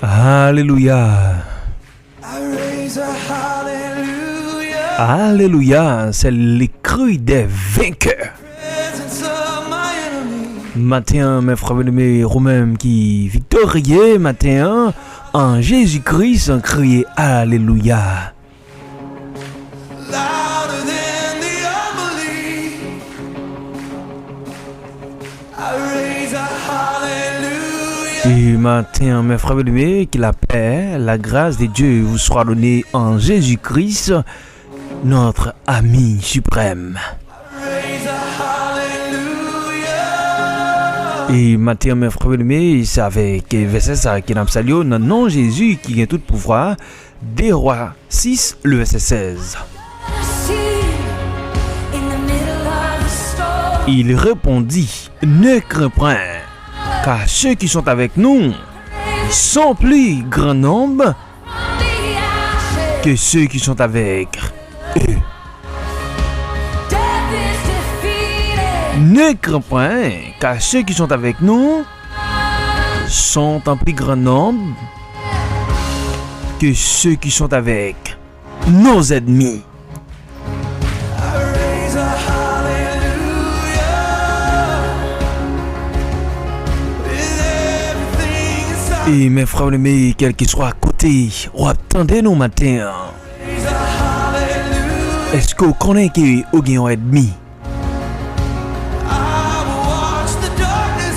Alléluia. Alléluia, c'est les cris des vainqueurs. Matin, mes frères et mes Romains qui victorieux, matin, en Jésus-Christ, on crie Alléluia. Et matin, mes frères et mes, que la paix, la grâce de Dieu vous soit donnée en Jésus-Christ, notre ami suprême. Et matin, mes frères et mes, c'est avec verset ça qui nous salue, dans nom Jésus qui a tout pouvoir, des rois 6, le verset 16. Il répondit, ne crains point, car ceux qui sont avec nous sont plus grand nombre que ceux qui sont avec eux. Ne crains point, car ceux qui sont avec nous sont en plus grand nombre que ceux qui sont avec nos ennemis. Et mes frères et mes, quel qu'il soit à côté, ou attendez-nous matin. Est-ce que vous connaissez que vous avez un ennemi?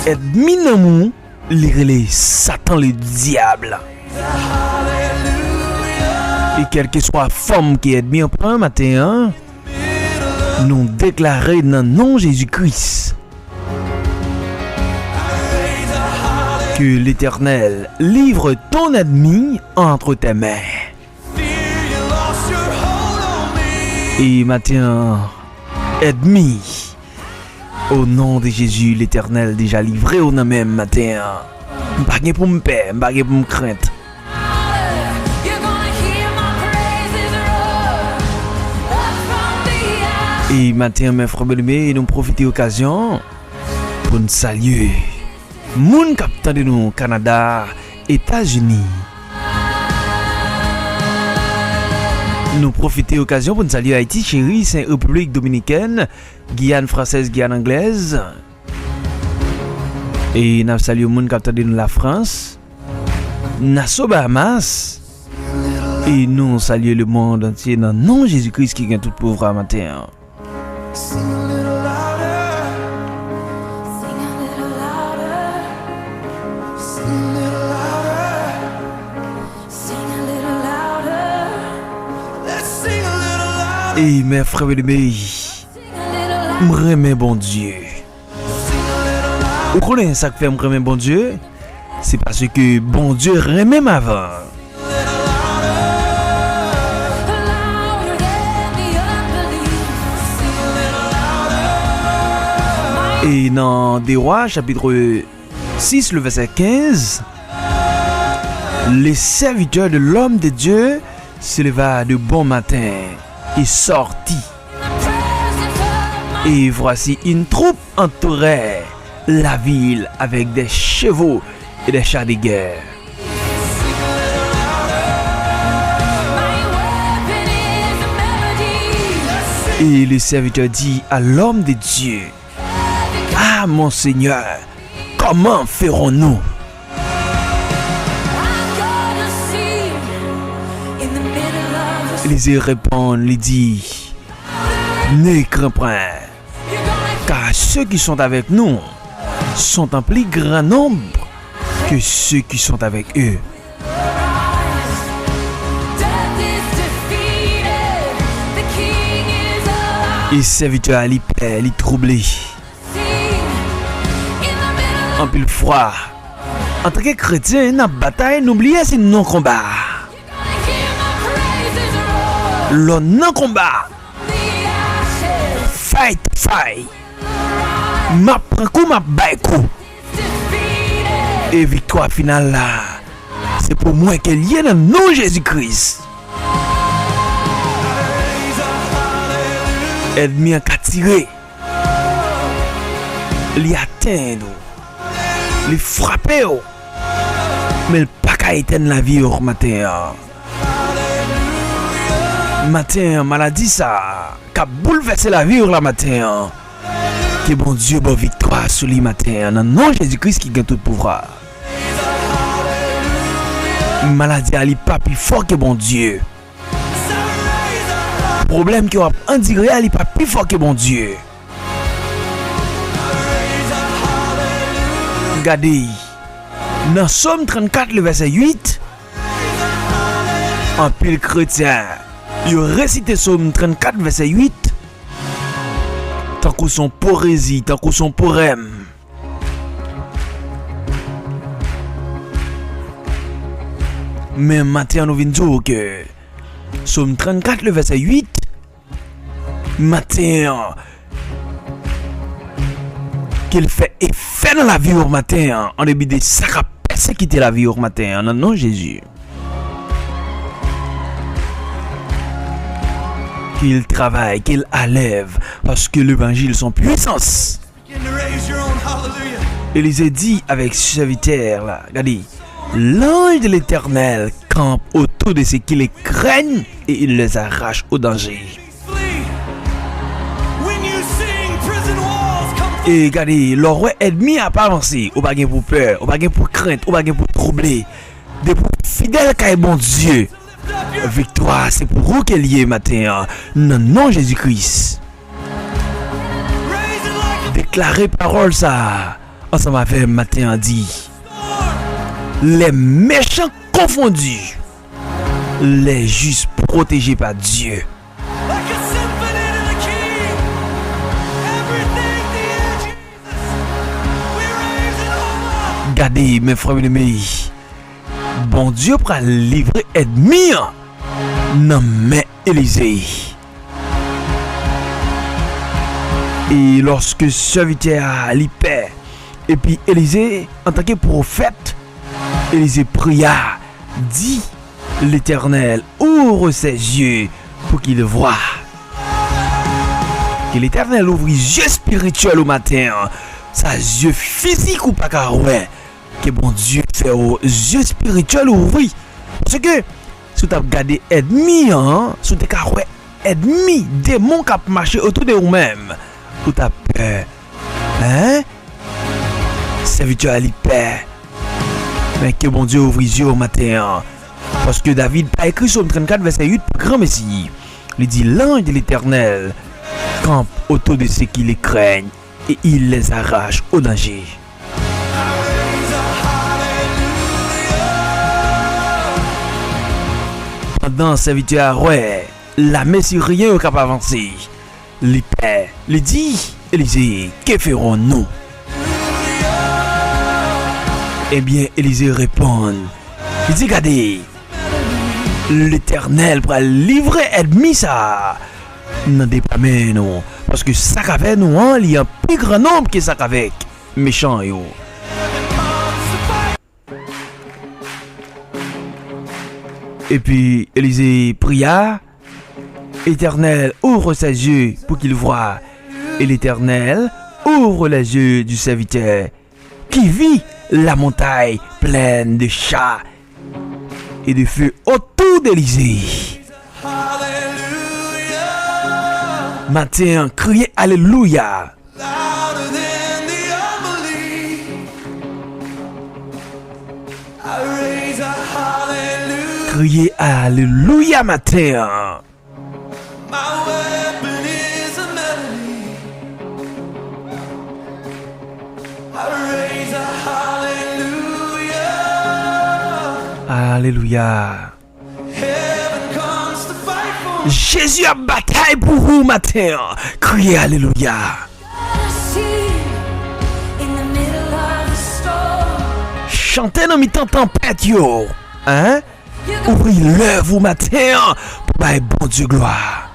Ennemi dans nous, les Satan, le diable. Et quel que soit la forme qui est ennemi en premier matin, nous déclarer dans le nom de Jésus-Christ que l'Éternel livre ton ennemi entre tes mains. Et matin, ennemi, au nom de Jésus, l'Éternel déjà livré au nom même matin. Pas pour me peur, pas pour me craindre. Et matin, mes frères et nous profitons de l'occasion pour nous saluer. Moun capitaine de nous, Canada, États-Unis. Nous profitons de l'occasion pour nous saluer Haïti, chérie, Saint-République Dominicaine, Guyane française, Guyane anglaise. Et nous saluons moun capitaine de nous, la France, Nassau Bahamas. Et nous saluons le monde entier dans le nom de Jésus-Christ qui gagne tout pauvre matin. Et mes frères et mes, je remets bon Dieu. Vous connaissez ça que fait me remet bon Dieu? C'est parce que bon Dieu remet avant. Et dans Des Rois, chapitre 6, le verset 15, les serviteurs de l'homme de Dieu se leva de bon matin et sortit. Et voici une troupe entourait la ville avec des chevaux et des chars de guerre. Et le serviteur dit à l'homme de Dieu, ah mon Seigneur, comment ferons-nous? Élisée répond, lui dit, ne crains point, car ceux qui sont avec nous sont en plus grand nombre que ceux qui sont avec eux. Et serviteur Ali père, il troublé. En pile froid. En tant que chrétien, dans la bataille, n'oubliez c'est non-combat. Le non-combat. Fight. Ma prend coup, ma baille coup. Et victoire finale là, c'est pour moi qu'elle y est dans le nom de Jésus-Christ. Ennemi a tiré. Il atteint, il frappe, mais il n'a pas qu'à éteindre la vie au matin. Matin, maladie ça, qu'a bouleversé la vie au matin. Que bon Dieu, bonne victoire sur le matin. Non, non, Jésus-Christ qui gagne tout pouvoir. Maladie, elle n'est pas plus fort que bon Dieu. Problème qui va en dire, elle n'est pas plus fort que bon Dieu. Regardez, dans Somme 34, le verset 8, un pile chrétien, il récite Somme 34, verset 8, tant que son poésie, tant que son poème. Mais maintenant, nous venons dire que Somme 34, le verset 8, matin, qu'il fait effet dans la vie au matin, en début de ça qui a persécuté la vie au matin, en nom de Jésus. Qu'il travaille, qu'il élève, parce que l'évangile son puissance. Élisée dit avec ce serviteur là, regardez, l'ange de l'Éternel campe autour de ceux qui les craignent et il les arrache au danger. Et regardez, le roi ennemi a pas avancé, ou pas pour peur, ou pas pour crainte, ou pas pour troubler. Des pour fidèles qu'à bon Dieu. Victoire, c'est pour vous qu'elle y est matin. Non, non, Jésus-Christ. Déclarer parole ça. Ensemble avec matin dit. Les méchants confondus. Les justes protégés par Dieu. Regardez, mes frères et mes amis. Bon Dieu prend livrer ennemi non mais Élisée. Et lorsque serviteur a l'hyper et puis Élisée en tant que prophète, Élisée pria, dit l'Éternel ouvre ses yeux pour qu'il voie. Que l'Éternel ouvre les yeux spirituels au matin, sa yeux physiques ou pas carouet. Que bon Dieu fait aux yeux spirituels ouvrir. Parce que si tu as regardé ennemi, si tu as regardé ennemi, démon qui a marché autour de vous-même, ou tu as peur. Serviteur à l'hyper. Mais que bon Dieu ouvre les yeux au matin. Parce que David a écrit sur 34 verset 8 pour grand Messie. Il dit l'ange de l'Éternel campe autour de ceux qui les craignent et il les arrache au danger. Pendant serviteur, ouais, la messie rien n'est capable d'avancer. Les pères, les dit, Élisée, que ferons-nous? Eh bien, Élisée répond, il dit, regardez, l'Éternel va livrer ennemi ça. Non, pas mais non, parce que ça qu'avec nous, il y a un plus grand nombre que ça qu'avec méchant yo. Et puis Élisée pria, Éternel ouvre ses yeux pour qu'il voie. Et l'Éternel ouvre les yeux du serviteur qui vit la montagne pleine de chats et de feu autour d'Élisée. Matin, criez Alléluia. Criez Alléluia matin. Alléluia. Jésus a bataille pour vous matin. Criez Alléluia. Chantez dans mi-temps tempête yo. Hein? Ouvrez l'œuvre vous matin pour bailler bon Dieu gloire.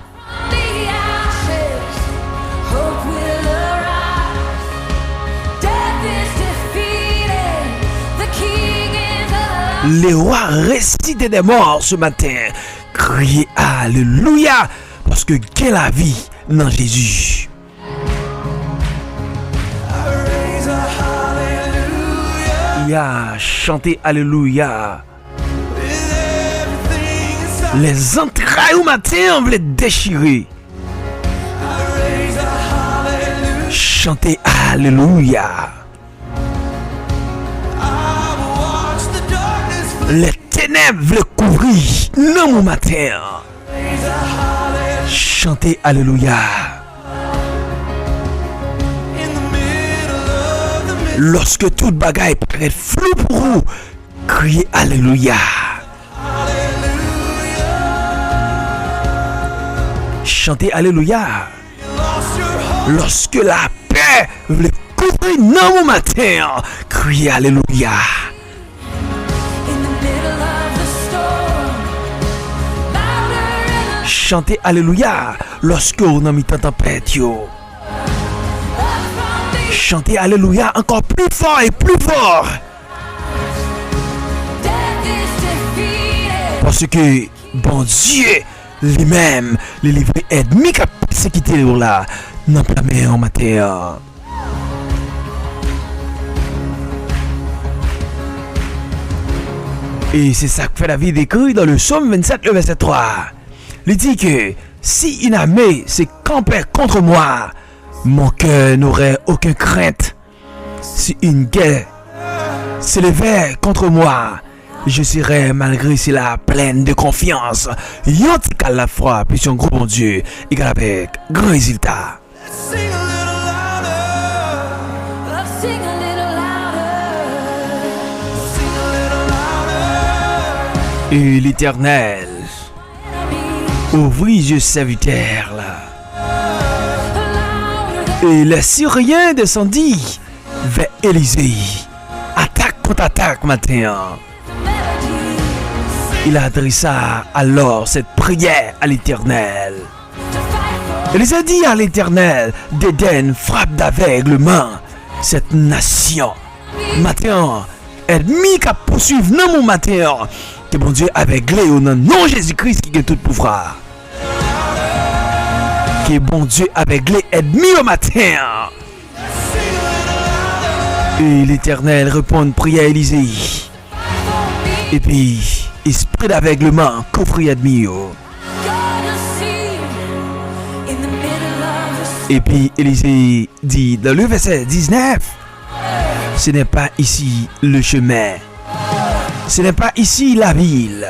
Les rois ressuscités des morts ce matin. Criez Alléluia parce que quelle la vie dans Jésus. Il a chanté Alléluia Les entrailles au matin veulent déchirer. Chantez Alléluia. Les ténèbres veulent couvrir. Non, mon matin. Chantez Alléluia. Lorsque toute bagaille paraît flou pour vous, criez Alléluia. Chantez Alléluia. Lorsque la paix veut couvrir non, mon matin, criez Alléluia. Chantez Alléluia lorsque on a mis tant tempête yo. Chantez Alléluia encore plus fort et plus fort. Parce que bon Dieu lui-même les livrer ennemi qui a persécuté là dans la mer en matière. Et c'est ça que fait David écrit dans le psaume 27, le verset 3. Il dit que si une armée s'est campée contre moi, mon cœur n'aurait aucune crainte. Si une guerre s'élevait contre moi, je serais malgré cela pleine de confiance. Yantique à la foi, puis un gros bon Dieu, égal avec grand résultat. Et l'Éternel ouvrit je serviteur là. Et les Syriens descendit vers Élisée. Attaque contre attaque matin. Il adressa alors cette prière à l'Éternel. Élisée dit à l'Éternel, d'Éden frappe d'aveuglement cette nation. Matin, ennemi qui poursuivre non mon matin. Que bon Dieu aveuglé au nom de Jésus-Christ qui est tout pouvoir. Que bon Dieu aveuglé ennemi au matin. Et l'Éternel répond une prière à Élisée. Et puis, esprit d'aveuglement couvre ennemi. Et puis Élisée dit dans le verset 19, ce n'est pas ici le chemin. Ce n'est pas ici la ville.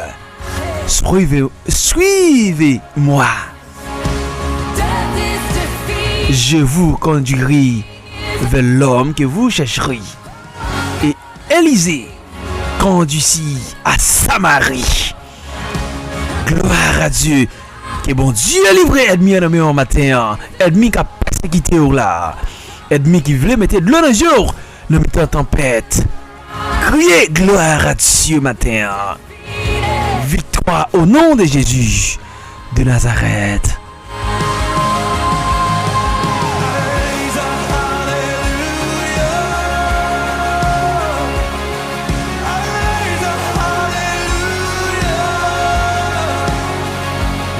Suivez-moi. Je vous conduirai vers l'homme que vous chercherez. Et Élisée conduisit à Samarie. Gloire à Dieu. Que bon Dieu a livré ennemi en matin. Ennemi qui a persécuté là. Ennemi qui voulait mettre de l'eau dans le jour. Nous mettons en tempête. Criez gloire à Dieu matin. Victoire au nom de Jésus de Nazareth.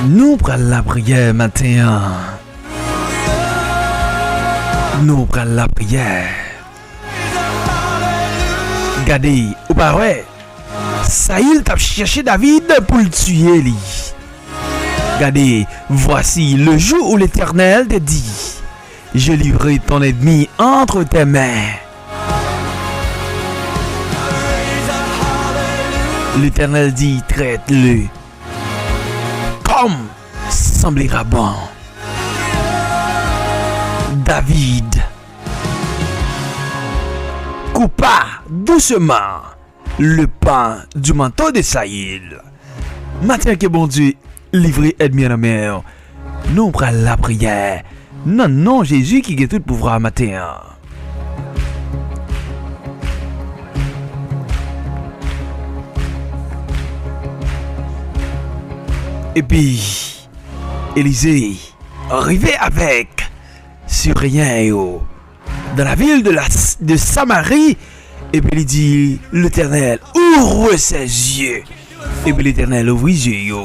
Nous prenons la prière matin. Nous prenons la prière. Regardez, ou pas ouais, Saül t'a cherché David pour le tuer lui. Regardez, voici le jour où l'Éternel te dit, je livrerai ton ennemi entre tes mains. L'Éternel dit, traite-le comme semblera bon. David coupa doucement le pan du manteau de Saül. Matin que bon Dieu livré ennemi à la mer. Nous prenons la prière. Non, Jésus qui a tout pouvoir matin. Et puis, Élisée, arrivé avec Syrien dans la ville de Samarie, et puis il dit, l'Éternel ouvre ses yeux. Et puis l'Éternel ouvre les yeux,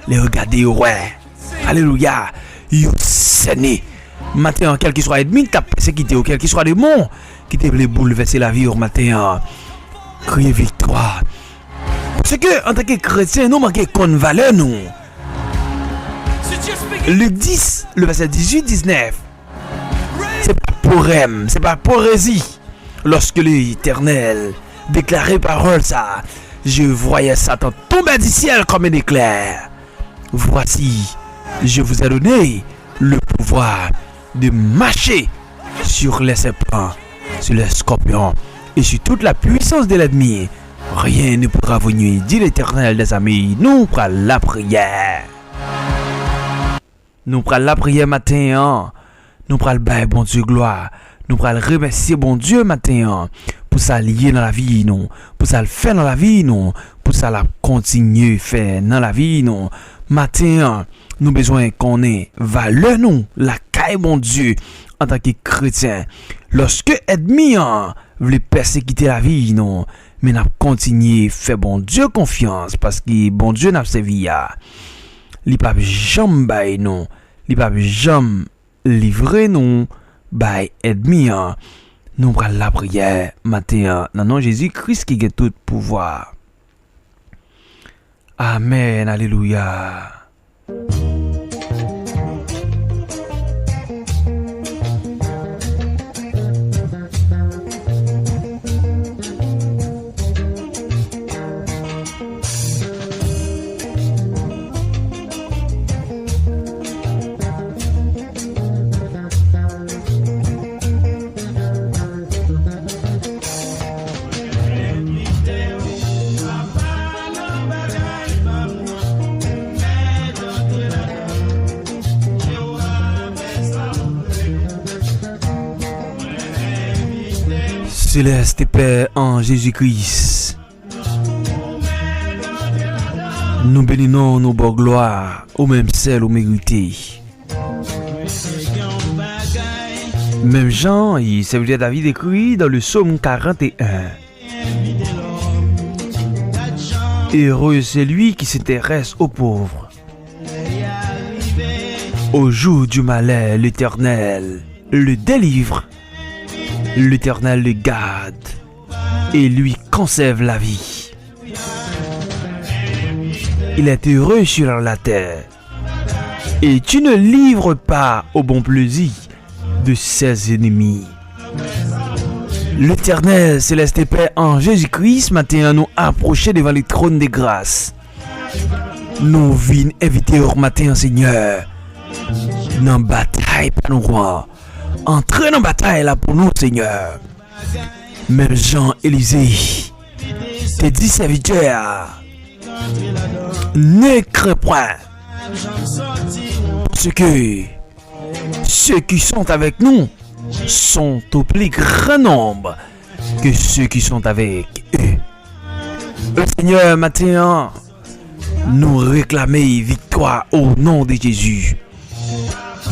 les regarder, ouais. Alléluia, yo saigné. Maintenant, quel qu'il soit ennemi qui a persécuté, ou quel qu'il soit démon qui t'a voulu bouleverser la vie au matin, criez victoire. Parce que, en tant que chrétien, nous manquons de valeur, nous. Le 10, le verset 18-19. C'est pas poème, c'est pas poésie. Lorsque l'Éternel déclarait parole ça, je voyais Satan tomber du ciel comme un éclair. Voici, je vous ai donné le pouvoir de marcher sur les serpents, sur les scorpions et sur toute la puissance de l'ennemi. Rien ne pourra vous nuire, dit l'Éternel des amis. Nous prenons la prière. Nous prenons la prière matin. Hein? Nous prenons le bail, bon Dieu, gloire. Nous prenons remercier, bon Dieu, matin. Hein? Pour ça lier dans la vie, non. Pour ça le faire dans la vie, non. Pour ça la continuer faire dans la vie, non. Matin, hein? Nous besoin qu'on ait valeur, non. La caille, bon Dieu, en tant que chrétien. Lorsque ennemi, hein, voulait persécuter la vie, non. Mais n'a continué faire bon Dieu confiance parce que bon Dieu n'a servi à li pa jamais bay non, li pa jamais livré non bay ennemi. Nous prenons la prière matin dans nom Jésus Christ qui a tout pouvoir. Amen, alléluia. Céleste Père en Jésus-Christ, nous bénissons nos bonnes gloires au même celle au mérité. Même Jean, il serviteur David écrit dans le psaume 41. Heureux c'est lui qui s'intéresse aux pauvres. Au jour du malheur, l'Éternel le délivre. L'Éternel le garde et lui conserve la vie. Il est heureux sur la terre et tu ne livres pas au bon plaisir de ses ennemis. L'Éternel céleste Père en Jésus-Christ matin nous approcher devant les trônes de grâce. Nous venons inviter au matin Seigneur dans bataille pour nous rois. Entrez dans la bataille là pour nous, Seigneur. Même Jean-Élisée, tes 10 serviteurs, ne crains point. Parce que ceux qui sont avec nous sont au plus grand nombre que ceux qui sont avec eux. Le Seigneur, matin, nous réclamons victoire au nom de Jésus.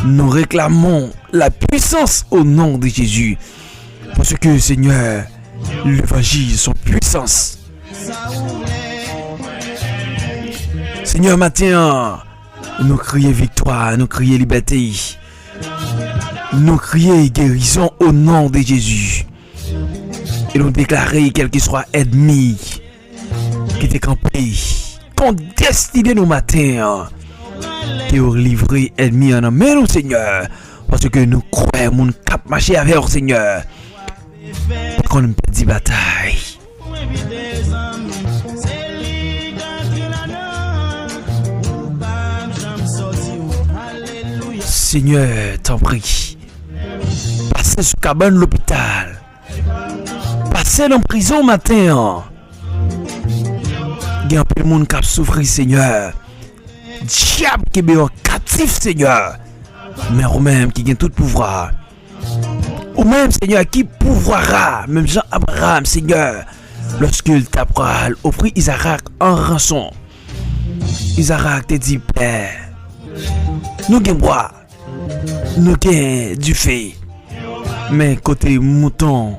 Nous réclamons la puissance au nom de Jésus. Parce que, Seigneur, l'évangile, son puissance. Seigneur, matin, nous crions victoire, nous crions liberté. Nous crions guérison au nom de Jésus. Et nous déclarons, quel que soit ennemi qui était campé, qu'on destine nos matins. Te livrer ennemi en main au Seigneur parce que nous croyons mon cap marcher avec le Seigneur qu'on ne peut pas bataille. Seigneur, t'en prie, passez sous cabane l'hôpital, passez dans la prison matin. Il y a un peu de monde qui a souffert, Seigneur. Diable qui est en captif, Seigneur. Mais ou même qui a tout pouvoir. Ou même, Seigneur, qui pouvoira, même Jean Abraham, Seigneur, lorsqu'il t'apprend, offrit Isaac en rançon. Isaac te dit, Père, nous avons bois, nous avons du feu. Mais côté mouton,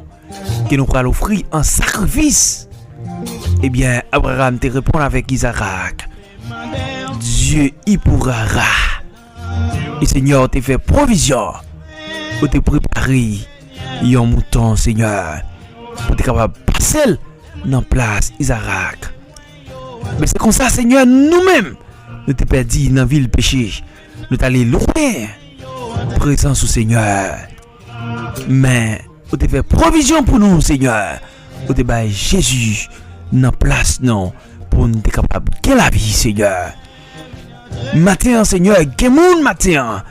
qui nous pourra l'offrir en sacrifice, eh bien, Abraham te répond avec Isaac. Dieu y pourra. Et Seigneur, te fait provision pour te préparer un mouton, Seigneur, pour te capable de passer dans la place Isaac. Mais c'est comme ça, Seigneur, nous-mêmes, nous t'es perdu dans la ville péché. Nous t'allons loin. Présence au Seigneur. Mais, vous t'es fait provision pour nous, Seigneur. Vous t'es fait Jésus dans place, non, pour nous être capable de la vie, Seigneur. Matin, Seigneur, quel monde matin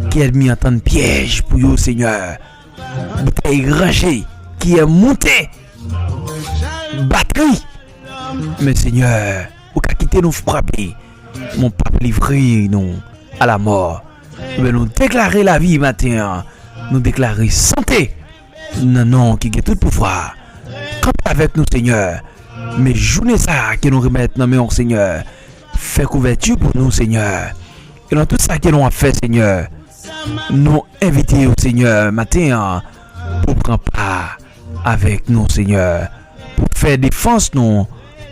qui a mis en temps de piège pour vous, Seigneur. Bouteille rangée qui est montée. Batterie. Mais, Seigneur, vous avez quitté nous frapper. Mon pape livré nous à la mort. Mais nous déclarer la vie matin. Nous déclarer santé. Non, non, qui a tout pouvoir. Campez avec nous, Seigneur. Mais journée ça que nous remettons dans nos Seigneur. Fais couverture pour nous, Seigneur. Et dans tout ça que nous avons fait, Seigneur, nous invitons au Seigneur matin pour prendre part avec nous, Seigneur. Pour faire défense, nous,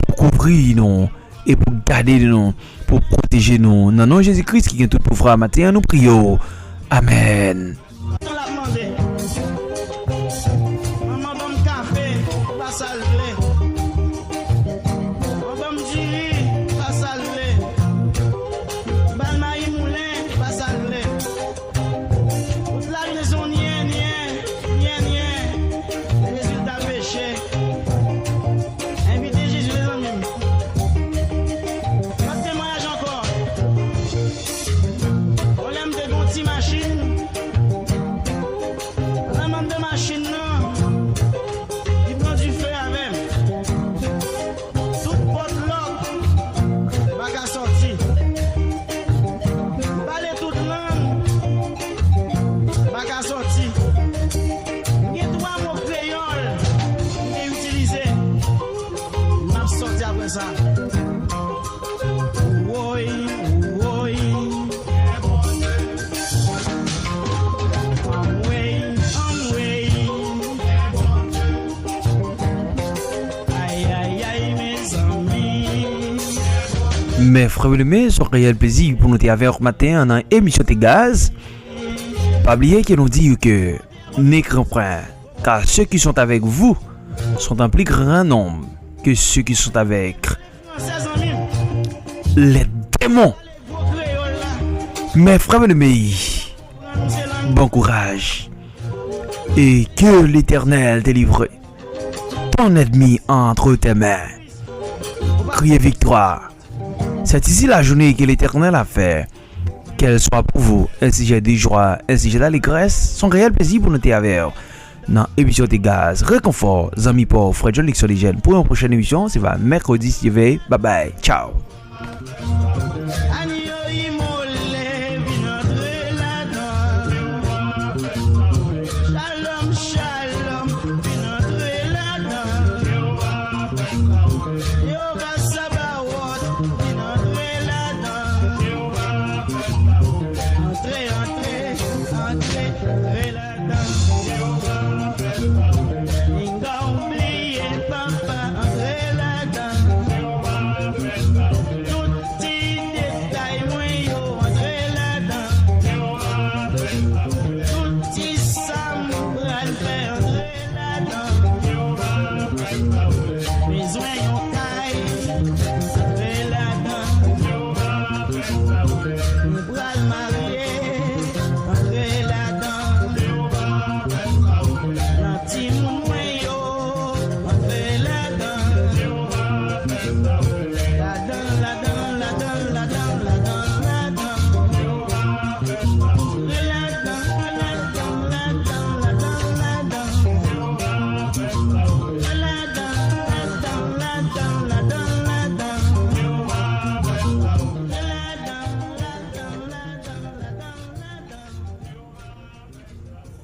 pour couvrir nous et pour garder nous, pour protéger nous. Dans le nom de Jésus-Christ qui est tout pouvoir matin, nous prions. Amen. Mes frères et mes, c'est un réel plaisir pour nous avoir ce matin dans l'émission de gaz. Pas oublier que nous dit que n'écran point, car ceux qui sont avec vous sont en plus grand nombre que ceux qui sont avec les démons. Mes frères et mes, bon courage et que l'Éternel délivre ton ennemi entre tes mains. Criez victoire. C'est ici la journée que l'Éternel a fait. Qu'elle soit pour vous un sujet de joie, un sujet d'allégresse, son réel plaisir pour nous avec. Dans l'émission de gaz, réconfort, amis pauvres, frère John Lixon les jeunes. Pour une prochaine émission, c'est mercredi, bye bye, ciao.